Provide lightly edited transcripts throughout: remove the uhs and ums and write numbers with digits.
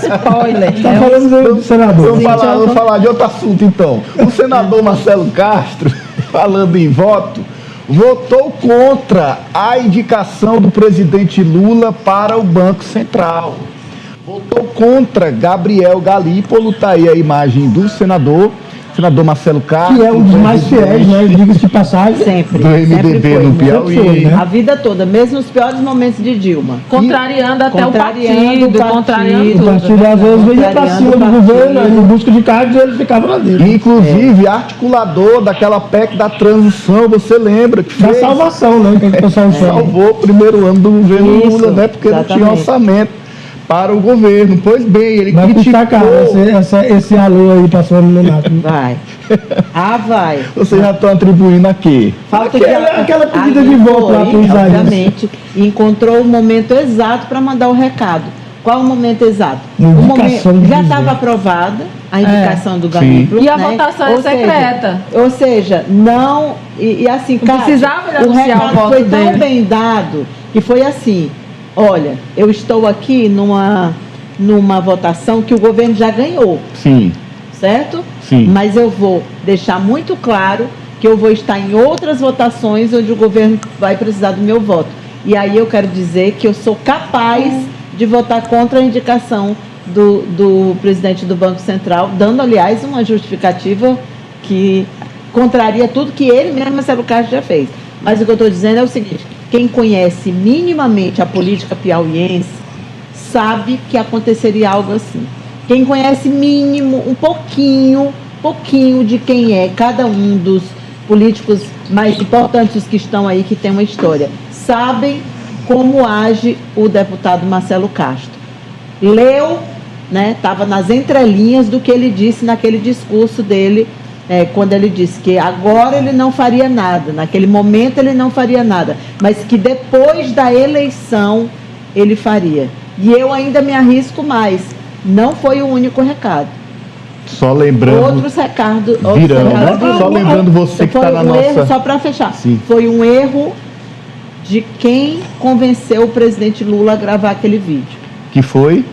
Spoiler. Está falando do senador. Vamos falar de outro assunto, então. O senador Marcelo Castro, falando em voto, votou contra a indicação do presidente Lula para o Banco Central. Votou contra Gabriel Galípolo, está aí a imagem do senador Marcelo Castro. Que é um dos mais fiéis, né? Diga-se de passagem. Sempre. Do MDB no Piauí. Foi, né? A vida toda, mesmo nos piores momentos de Dilma. Contrariando até o partido, contrariando O tudo. partido às vezes veio pra cima do governo, em busca de cargos, e ele ficava lá dentro. Inclusive, articulador daquela PEC da transição, você lembra? Que Da fez, salvação, né? Que o pessoal chama. salvou o primeiro ano do governo Isso, Lula, né? Porque não tinha exatamente. orçamento para o governo. Pois bem, ele Vai custar caro criticou. esse alô aí passou no Nonato. Vai. Vai. Vocês já estão atribuindo a quê? Falta Aquela pedida Aí de voto lá foi, pro Isaías. obviamente, e encontrou o momento exato para mandar o recado. Qual o momento exato? O Indicação momento, do já presidente. estava aprovada a indicação do Galípolo. E a né? votação é Ou seja, secreta. Ou seja, não. E assim, Não Cátia, precisava ele o anunciar o recado voto foi tão dele. bem dado que foi assim: olha, eu estou aqui numa votação que o governo já ganhou. Sim. Certo? Sim. Mas eu vou deixar muito claro que eu vou estar em outras votações onde o governo vai precisar do meu voto. E aí eu quero dizer que eu sou capaz de votar contra a indicação do presidente do Banco Central, dando, aliás, uma justificativa que contraria tudo que ele mesmo, Marcelo Castro, já fez. Mas o que eu estou dizendo é o seguinte: quem conhece minimamente a política piauiense sabe que aconteceria algo assim. Quem conhece mínimo, um pouquinho de quem é cada um dos políticos mais importantes que estão aí, que tem uma história, sabem como age o deputado Marcelo Castro. Leu, né, estava nas entrelinhas do que ele disse naquele discurso dele, quando ele disse que agora ele não faria nada, naquele momento ele não faria nada, mas que depois da eleição ele faria. E eu ainda me arrisco mais. Não foi o único recado. Só lembrando. Outros recados. Virão, né? Só lembrando você que está na nossa. Erro, só para fechar. Sim. Foi um erro de quem convenceu o presidente Lula a gravar aquele vídeo. Que foi?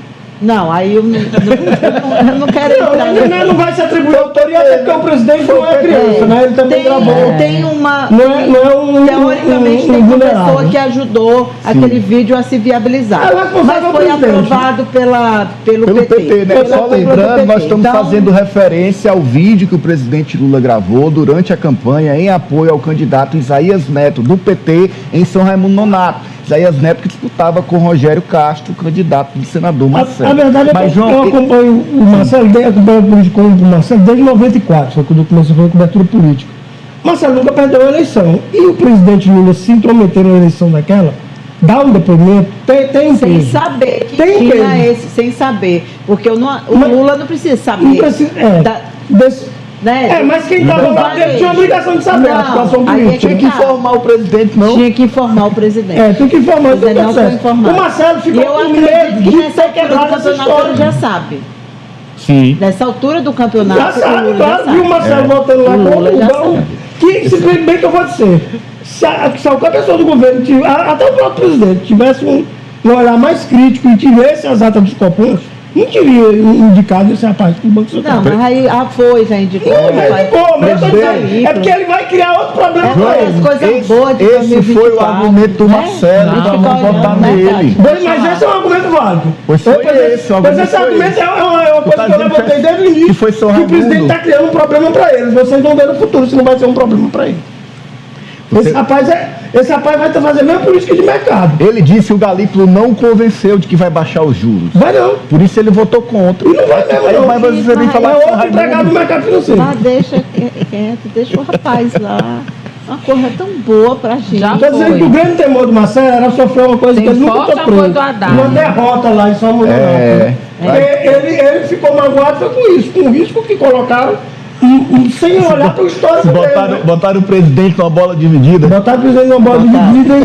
Não, aí eu não quero entrar nisso. Não vai se atribuir autoria, até porque o presidente não é criança, né? Ele também gravou. Tem uma. Não é teoricamente tem uma pessoa que ajudou aquele vídeo a se viabilizar. Mas foi aprovado pelo PT. Né? Só lembrando, nós estamos Então, fazendo referência ao vídeo que o presidente Lula gravou durante a campanha em apoio ao candidato Isaías Neto, do PT, em São Raimundo Nonato. Isaías Neto que disputava com Rogério Castro, candidato de senador Marcelo. A verdade é que eu acompanho o Marcelo, acompanho político com o Marcelo desde 94, foi quando eu comecei a fazer cobertura política. Marcelo nunca perdeu a eleição. E o presidente Lula se intrometer na eleição daquela, dá um depoimento, tem sem peso. saber que Tem tinha peso. esse, sem saber. Porque o Lula não precisa saber. Não precisa, Né? mas quem estava lá dentro tinha a obrigação de saber a situação política. Tinha que informar o presidente, não? Tinha que informar o presidente. Tem que informar o Mas ele não foi informado. O Marcelo ficou E eu com acredito medo que de nessa ter altura do quebrado essa campeonato história. ele já sabe. Sim. Nessa altura do campeonato, Já sabe, o Lula já claro. sabe. Viu o Marcelo voltando lá O com Lula o já Lula. sabe. Que, simplesmente que eu vou dizer, se qualquer pessoa do governo, até o próprio presidente, tivesse um olhar mais crítico e tivesse as atas dos copões, não teria indicado esse rapaz para o Banco Central. Não, mas aí já indicou. Não, já indicou, mas eu tô dizendo, aí, é porque ele vai criar outro problema para ele. as coisas boas de Esse 2024, foi o argumento do né? Marcelo, Não, então vamos votar né, nele. Cátia? Mas esse é um argumento válido. Pois foi esse, o Mas argumento esse foi argumento esse. é uma coisa tá que eu dizendo levantei desde o início. que foi São o Raimundo. presidente está criando um problema para eles. Vocês vão ver no futuro se não vai ser um problema para ele. Esse rapaz vai estar fazendo a mesma política de mercado. Ele disse que o Galípolo não convenceu de que vai baixar os juros. Vai não. Por isso ele votou contra. E não vai mesmo, Aí não. vai você vem falar É com São outro empregado do Raimundo. mercado financeiro. Mas deixa quieto, deixa o rapaz lá. Uma coisa tão boa pra gente. Já Estou dizendo foi. que o grande temor do Marcelo era sofrer uma coisa Tem que ele nunca forte sofreu. apoio do Haddad. Uma derrota lá em São Paulo. É. Ele ficou magoado foi com isso, com o risco que colocaram sem olhar para o histórico dele. Botaram o presidente numa bola dividida. Botaram o presidente numa bola dividida